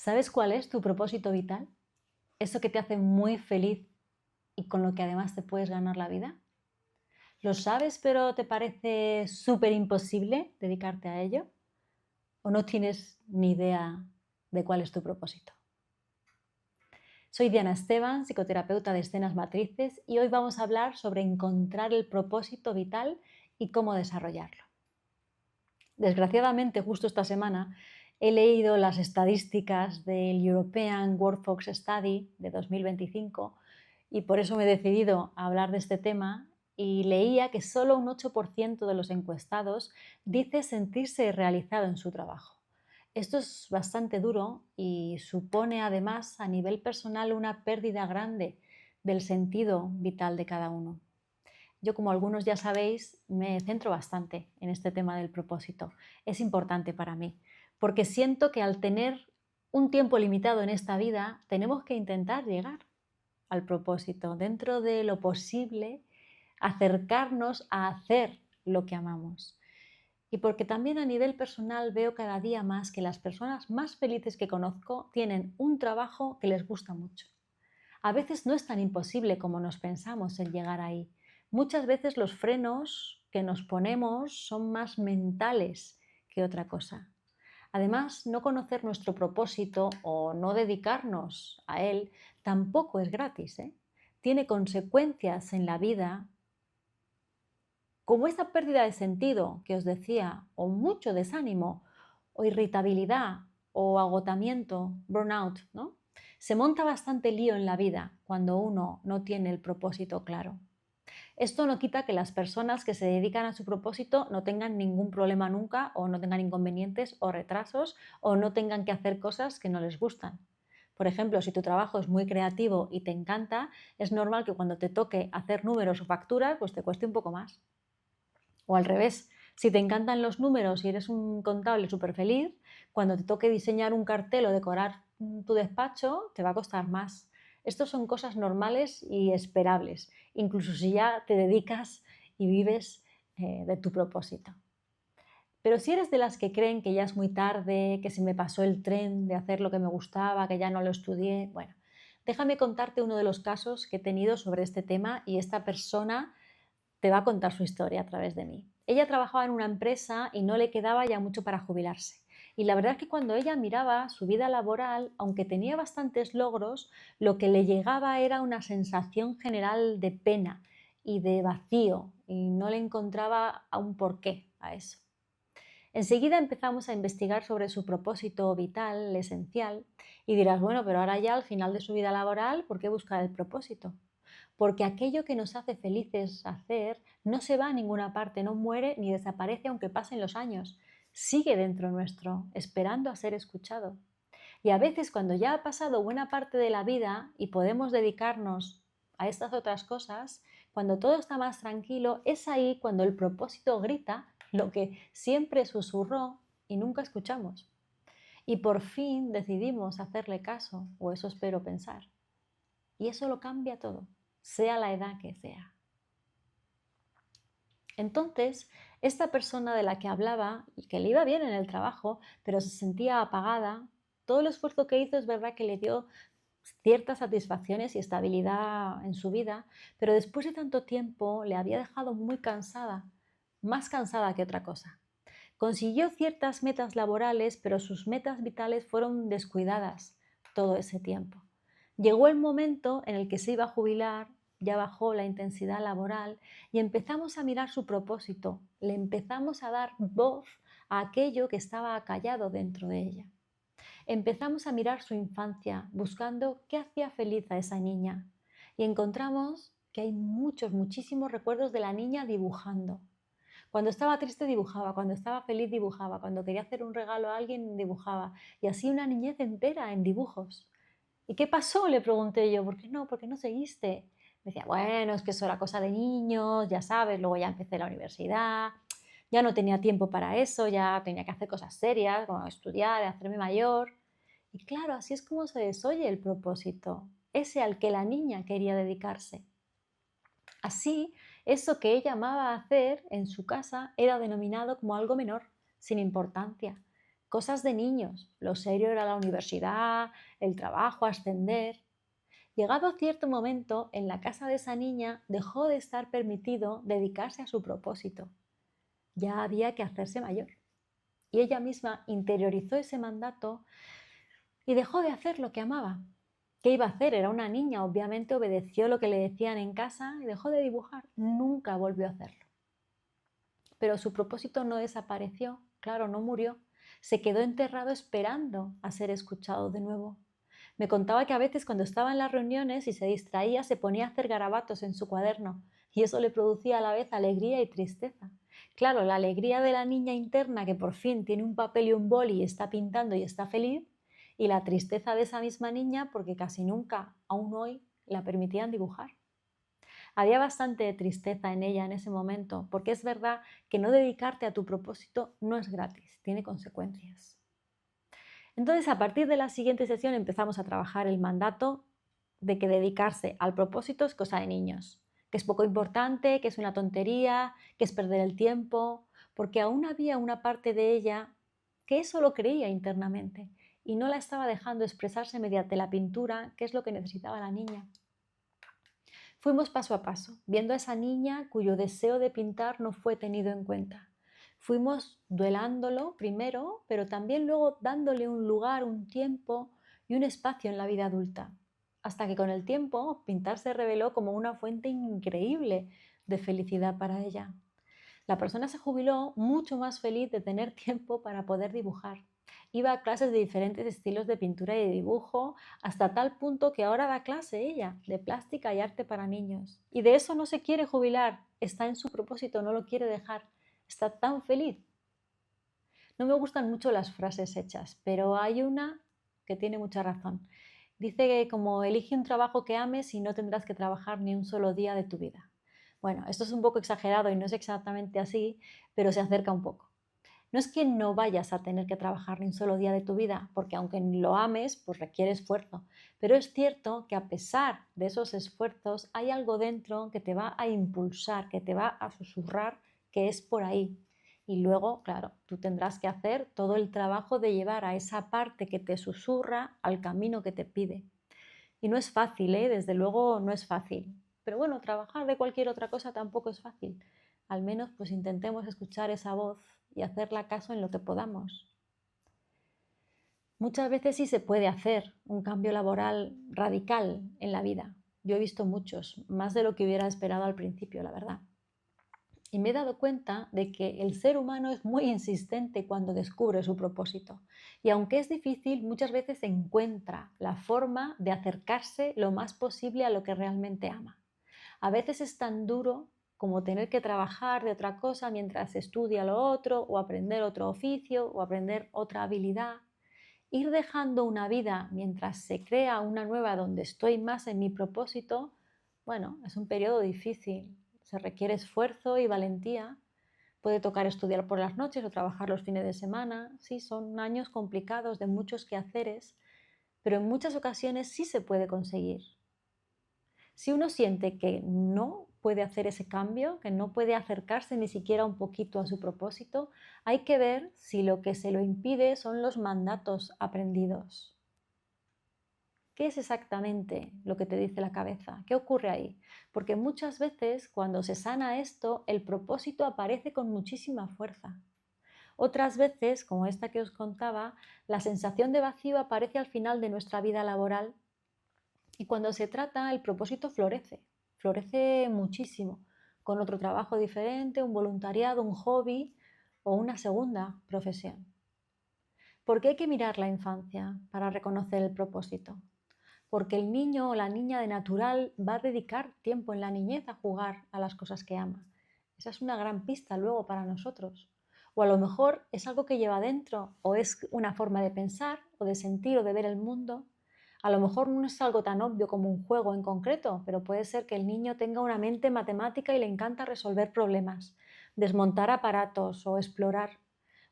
¿Sabes cuál es tu propósito vital? Eso que te hace muy feliz y con lo que además te puedes ganar la vida. ¿Lo sabes pero te parece súper imposible dedicarte a ello? ¿O no tienes ni idea de cuál es tu propósito? Soy Diana Esteban, psicoterapeuta de escenas matrices, y hoy vamos a hablar sobre encontrar el propósito vital y cómo desarrollarlo. Desgraciadamente, justo esta semana he leído las estadísticas del European Workforce Study de 2025 y por eso me he decidido a hablar de este tema, y leía que solo un 8% de los encuestados dice sentirse realizado en su trabajo. Esto es bastante duro y supone además a nivel personal una pérdida grande del sentido vital de cada uno. Yo, como algunos ya sabéis, me centro bastante en este tema del propósito. Es importante para mí, porque siento que al tener un tiempo limitado en esta vida, tenemos que intentar llegar al propósito, dentro de lo posible, acercarnos a hacer lo que amamos. Y porque también a nivel personal veo cada día más que las personas más felices que conozco tienen un trabajo que les gusta mucho. A veces no es tan imposible como nos pensamos el llegar ahí. Muchas veces los frenos que nos ponemos son más mentales que otra cosa. Además, no conocer nuestro propósito o no dedicarnos a él tampoco es gratis, ¿eh? Tiene consecuencias en la vida, como esta pérdida de sentido que os decía, o mucho desánimo, o irritabilidad, o agotamiento, burnout, ¿no? Se monta bastante lío en la vida cuando uno no tiene el propósito claro. Esto no quita que las personas que se dedican a su propósito no tengan ningún problema nunca, o no tengan inconvenientes o retrasos, o no tengan que hacer cosas que no les gustan. Por ejemplo, si tu trabajo es muy creativo y te encanta, es normal que cuando te toque hacer números o facturas, pues te cueste un poco más. O al revés, si te encantan los números y eres un contable súper feliz, cuando te toque diseñar un cartel o decorar tu despacho, te va a costar más. Estos son cosas normales y esperables, incluso si ya te dedicas y vives de tu propósito. Pero si eres de las que creen que ya es muy tarde, que se me pasó el tren de hacer lo que me gustaba, que ya no lo estudié, bueno, déjame contarte uno de los casos que he tenido sobre este tema, y esta persona te va a contar su historia a través de mí. Ella trabajaba en una empresa y no le quedaba ya mucho para jubilarse. Y la verdad es que cuando ella miraba su vida laboral, aunque tenía bastantes logros, lo que le llegaba era una sensación general de pena y de vacío, y no le encontraba a un porqué a eso. Enseguida empezamos a investigar sobre su propósito vital, esencial, y dirás, bueno, pero ahora ya al final de su vida laboral, ¿por qué buscar el propósito? Porque aquello que nos hace felices hacer no se va a ninguna parte, no muere ni desaparece aunque pasen los años. Sigue dentro nuestro, esperando a ser escuchado. Y a veces, cuando ya ha pasado buena parte de la vida y podemos dedicarnos a estas otras cosas, cuando todo está más tranquilo, es ahí cuando el propósito grita lo que siempre susurró y nunca escuchamos. Y por fin decidimos hacerle caso, o eso espero pensar. Y eso lo cambia todo, sea la edad que sea. Entonces, esta persona de la que hablaba, y que le iba bien en el trabajo, pero se sentía apagada, todo el esfuerzo que hizo es verdad que le dio ciertas satisfacciones y estabilidad en su vida, pero después de tanto tiempo le había dejado muy cansada, más cansada que otra cosa. Consiguió ciertas metas laborales, pero sus metas vitales fueron descuidadas todo ese tiempo. Llegó el momento en el que se iba a jubilar, ya bajó la intensidad laboral y empezamos a mirar su propósito, le empezamos a dar voz a aquello que estaba callado dentro de ella. Empezamos a mirar su infancia, buscando qué hacía feliz a esa niña, y encontramos que hay muchísimos recuerdos de la niña dibujando. Cuando estaba triste dibujaba, cuando estaba feliz dibujaba, cuando quería hacer un regalo a alguien dibujaba, y así una niñez entera en dibujos. ¿Y qué pasó?, le pregunté yo. ¿Por qué no? ¿Por qué no seguiste? Me decía, bueno, es que eso era cosa de niños, ya sabes, luego ya empecé la universidad, ya no tenía tiempo para eso, ya tenía que hacer cosas serias, como estudiar, hacerme mayor. Y claro, así es como se desoye el propósito, ese al que la niña quería dedicarse. Así, eso que ella amaba hacer en su casa era denominado como algo menor, sin importancia, cosas de niños. Lo serio era la universidad, el trabajo, ascender. Llegado a cierto momento, en la casa de esa niña dejó de estar permitido dedicarse a su propósito. Ya había que hacerse mayor. Y ella misma interiorizó ese mandato y dejó de hacer lo que amaba. ¿Qué iba a hacer? Era una niña, obviamente obedeció lo que le decían en casa y dejó de dibujar. Nunca volvió a hacerlo. Pero su propósito no desapareció, claro, no murió. Se quedó enterrado esperando a ser escuchado de nuevo. Me contaba que a veces cuando estaba en las reuniones y se distraía se ponía a hacer garabatos en su cuaderno y eso le producía a la vez alegría y tristeza. Claro, la alegría de la niña interna que por fin tiene un papel y un boli y está pintando y está feliz, y la tristeza de esa misma niña porque casi nunca, aún hoy, la permitían dibujar. Había bastante tristeza en ella en ese momento, porque es verdad que no dedicarte a tu propósito no es gratis, tiene consecuencias. Entonces, a partir de la siguiente sesión empezamos a trabajar el mandato de que dedicarse al propósito es cosa de niños, que es poco importante, que es una tontería, que es perder el tiempo, porque aún había una parte de ella que eso lo creía internamente y no la estaba dejando expresarse mediante la pintura, que es lo que necesitaba la niña. Fuimos paso a paso, viendo a esa niña cuyo deseo de pintar no fue tenido en cuenta. Fuimos duelándolo primero, pero también luego dándole un lugar, un tiempo y un espacio en la vida adulta. Hasta que con el tiempo pintar se reveló como una fuente increíble de felicidad para ella. La persona se jubiló mucho más feliz de tener tiempo para poder dibujar. Iba a clases de diferentes estilos de pintura y de dibujo, hasta tal punto que ahora da clase ella, de plástica y arte para niños. Y de eso no se quiere jubilar, está en su propósito, no lo quiere dejar. Está tan feliz. No me gustan mucho las frases hechas, pero hay una que tiene mucha razón. Dice que como elige un trabajo que ames y no tendrás que trabajar ni un solo día de tu vida. Bueno, esto es un poco exagerado y no es exactamente así, pero se acerca un poco. No es que no vayas a tener que trabajar ni un solo día de tu vida, porque aunque lo ames, pues requiere esfuerzo. Pero es cierto que a pesar de esos esfuerzos, hay algo dentro que te va a impulsar, que te va a susurrar que es por ahí. Y luego, claro, tú tendrás que hacer todo el trabajo de llevar a esa parte que te susurra al camino que te pide. Y no es fácil, ¿eh? Desde luego no es fácil. Pero bueno, trabajar de cualquier otra cosa tampoco es fácil. Al menos pues intentemos escuchar esa voz y hacerla caso en lo que podamos. Muchas veces sí se puede hacer un cambio laboral radical en la vida. Yo he visto muchos, más de lo que hubiera esperado al principio, la verdad. Y me he dado cuenta de que el ser humano es muy insistente cuando descubre su propósito. Y aunque es difícil, muchas veces encuentra la forma de acercarse lo más posible a lo que realmente ama. A veces es tan duro como tener que trabajar de otra cosa mientras estudia lo otro, o aprender otro oficio, o aprender otra habilidad. Ir dejando una vida mientras se crea una nueva donde estoy más en mi propósito, bueno, es un periodo difícil. Se requiere esfuerzo y valentía. Puede tocar estudiar por las noches o trabajar los fines de semana. Sí, son años complicados de muchos quehaceres, pero en muchas ocasiones sí se puede conseguir. Si uno siente que no puede hacer ese cambio, que no puede acercarse ni siquiera un poquito a su propósito, hay que ver si lo que se lo impide son los mandatos aprendidos. ¿Qué es exactamente lo que te dice la cabeza? ¿Qué ocurre ahí? Porque muchas veces cuando se sana esto, el propósito aparece con muchísima fuerza. Otras veces, como esta que os contaba, la sensación de vacío aparece al final de nuestra vida laboral y cuando se trata, el propósito florece muchísimo, con otro trabajo diferente, un voluntariado, un hobby o una segunda profesión. ¿Por qué hay que mirar la infancia para reconocer el propósito? Porque el niño o la niña de natural va a dedicar tiempo en la niñez a jugar a las cosas que ama. Esa es una gran pista luego para nosotros. O a lo mejor es algo que lleva dentro, o es una forma de pensar, o de sentir, o de ver el mundo. A lo mejor no es algo tan obvio como un juego en concreto, pero puede ser que el niño tenga una mente matemática y le encanta resolver problemas, desmontar aparatos o explorar.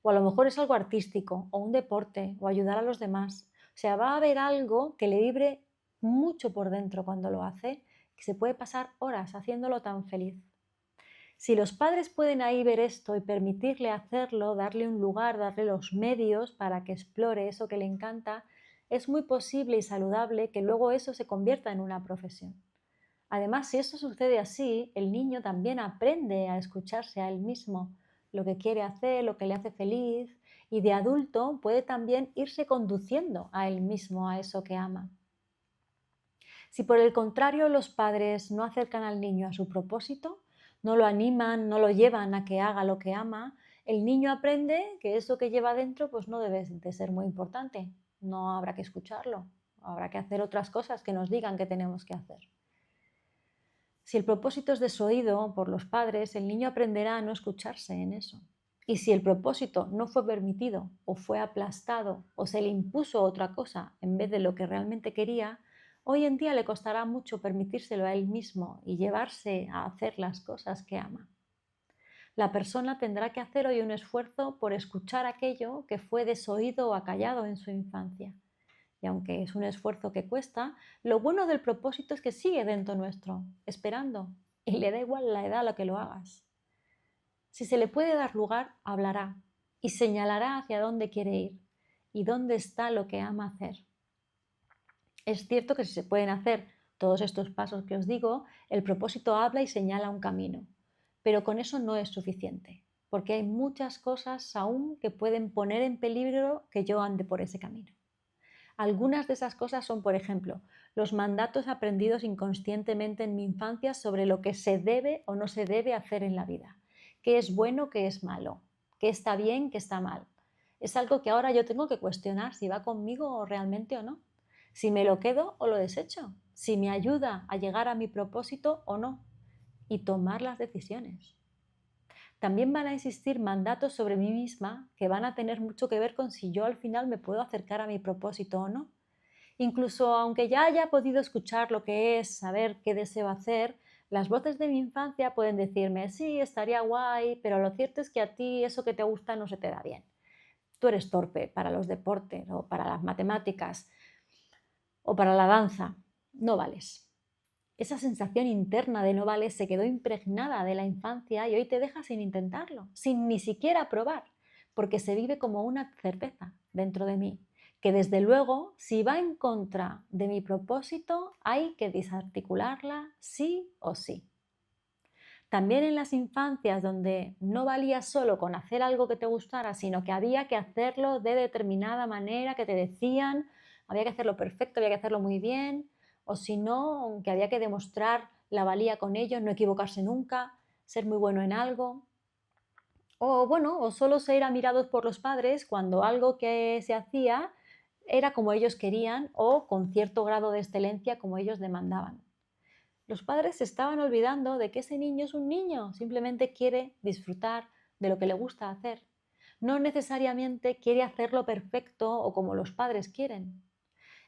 O a lo mejor es algo artístico, o un deporte, o ayudar a los demás. O sea, va a haber algo que le vibre mucho por dentro cuando lo hace, que se puede pasar horas haciéndolo tan feliz. Si los padres pueden ahí ver esto y permitirle hacerlo, darle un lugar, darle los medios para que explore eso que le encanta, es muy posible y saludable que luego eso se convierta en una profesión. Además, si eso sucede así, el niño también aprende a escucharse a él mismo, lo que quiere hacer, lo que le hace feliz, y de adulto puede también irse conduciendo a él mismo a eso que ama. Si por el contrario los padres no acercan al niño a su propósito, no lo animan, no lo llevan a que haga lo que ama, el niño aprende que eso que lleva dentro pues no debe de ser muy importante, no habrá que escucharlo, habrá que hacer otras cosas que nos digan que tenemos que hacer. Si el propósito es desoído por los padres, el niño aprenderá a no escucharse en eso. Y si el propósito no fue permitido o fue aplastado o se le impuso otra cosa en vez de lo que realmente quería, hoy en día le costará mucho permitírselo a él mismo y llevarse a hacer las cosas que ama. La persona tendrá que hacer hoy un esfuerzo por escuchar aquello que fue desoído o acallado en su infancia. Y aunque es un esfuerzo que cuesta, lo bueno del propósito es que sigue dentro nuestro, esperando, y le da igual la edad a la que lo hagas. Si se le puede dar lugar, hablará y señalará hacia dónde quiere ir y dónde está lo que ama hacer. Es cierto que si se pueden hacer todos estos pasos que os digo, el propósito habla y señala un camino, pero con eso no es suficiente, porque hay muchas cosas aún que pueden poner en peligro que yo ande por ese camino. Algunas de esas cosas son, por ejemplo, los mandatos aprendidos inconscientemente en mi infancia sobre lo que se debe o no se debe hacer en la vida, qué es bueno, qué es malo, qué está bien, qué está mal. Es algo que ahora yo tengo que cuestionar si va conmigo realmente o no, si me lo quedo o lo desecho, si me ayuda a llegar a mi propósito o no, y tomar las decisiones. También van a existir mandatos sobre mí misma que van a tener mucho que ver con si yo al final me puedo acercar a mi propósito o no. Incluso aunque ya haya podido escuchar lo que es, saber qué deseo hacer, las voces de mi infancia pueden decirme, sí, estaría guay, pero lo cierto es que a ti eso que te gusta no se te da bien. Tú eres torpe para los deportes o para las matemáticas o para la danza. No vales. Esa sensación interna de no vales se quedó impregnada de la infancia y hoy te deja sin intentarlo, sin ni siquiera probar, porque se vive como una certeza dentro de mí, que desde luego, si va en contra de mi propósito, hay que desarticularla sí o sí. También en las infancias donde no valía solo con hacer algo que te gustara, sino que había que hacerlo de determinada manera, que te decían, había que hacerlo perfecto, había que hacerlo muy bien, o si no, que había que demostrar la valía con ello, no equivocarse nunca, ser muy bueno en algo. O bueno, o solo ser admirados por los padres cuando algo que se hacía era como ellos querían o con cierto grado de excelencia como ellos demandaban. Los padres se estaban olvidando de que ese niño es un niño, simplemente quiere disfrutar de lo que le gusta hacer. No necesariamente quiere hacerlo perfecto o como los padres quieren.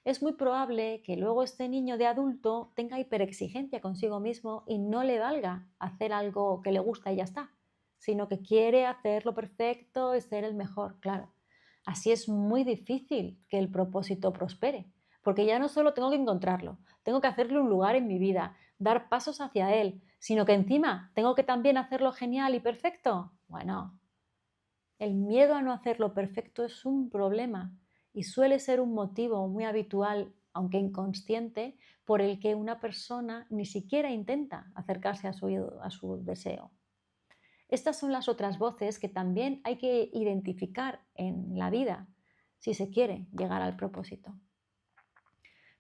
Es muy probable que luego este niño de adulto tenga hiperexigencia consigo mismo y no le valga hacer algo que le gusta y ya está, sino que quiere hacerlo perfecto y ser el mejor, claro. Así es muy difícil que el propósito prospere, porque ya no solo tengo que encontrarlo, tengo que hacerle un lugar en mi vida, dar pasos hacia él, sino que encima tengo que también hacerlo genial y perfecto. Bueno, el miedo a no hacerlo perfecto es un problema y suele ser un motivo muy habitual, aunque inconsciente, por el que una persona ni siquiera intenta acercarse a su deseo. Estas son las otras voces que también hay que identificar en la vida si se quiere llegar al propósito.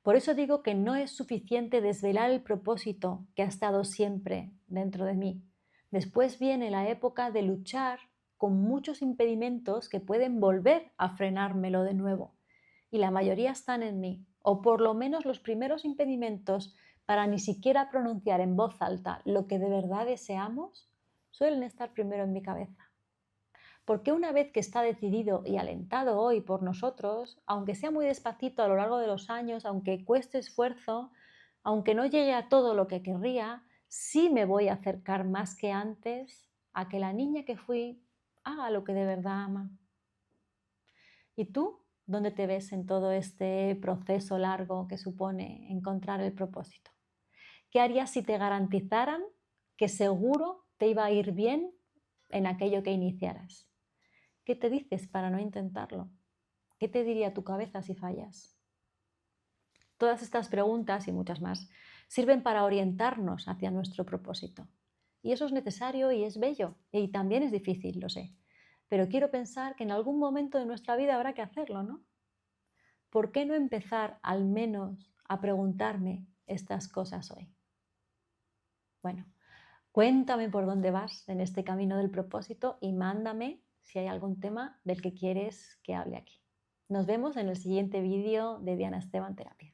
Por eso digo que no es suficiente desvelar el propósito que ha estado siempre dentro de mí. Después viene la época de luchar con muchos impedimentos que pueden volver a frenármelo de nuevo. Y la mayoría están en mí, o por lo menos los primeros impedimentos para ni siquiera pronunciar en voz alta lo que de verdad deseamos, suelen estar primero en mi cabeza. Porque una vez que está decidido y alentado hoy por nosotros, aunque sea muy despacito a lo largo de los años, aunque cueste esfuerzo, aunque no llegue a todo lo que querría, sí me voy a acercar más que antes a que la niña que fui haga lo que de verdad ama. ¿Y tú? ¿Dónde te ves en todo este proceso largo que supone encontrar el propósito? ¿Qué harías si te garantizaran que seguro te iba a ir bien en aquello que iniciaras. ¿Qué te dices para no intentarlo? ¿Qué te diría tu cabeza si fallas? Todas estas preguntas y muchas más sirven para orientarnos hacia nuestro propósito. Y eso es necesario y es bello. Y también es difícil, lo sé. Pero quiero pensar que en algún momento de nuestra vida habrá que hacerlo, ¿no? ¿Por qué no empezar al menos a preguntarme estas cosas hoy? Bueno, cuéntame por dónde vas en este camino del propósito y mándame si hay algún tema del que quieres que hable aquí. Nos vemos en el siguiente vídeo de Diana Esteban Terapia.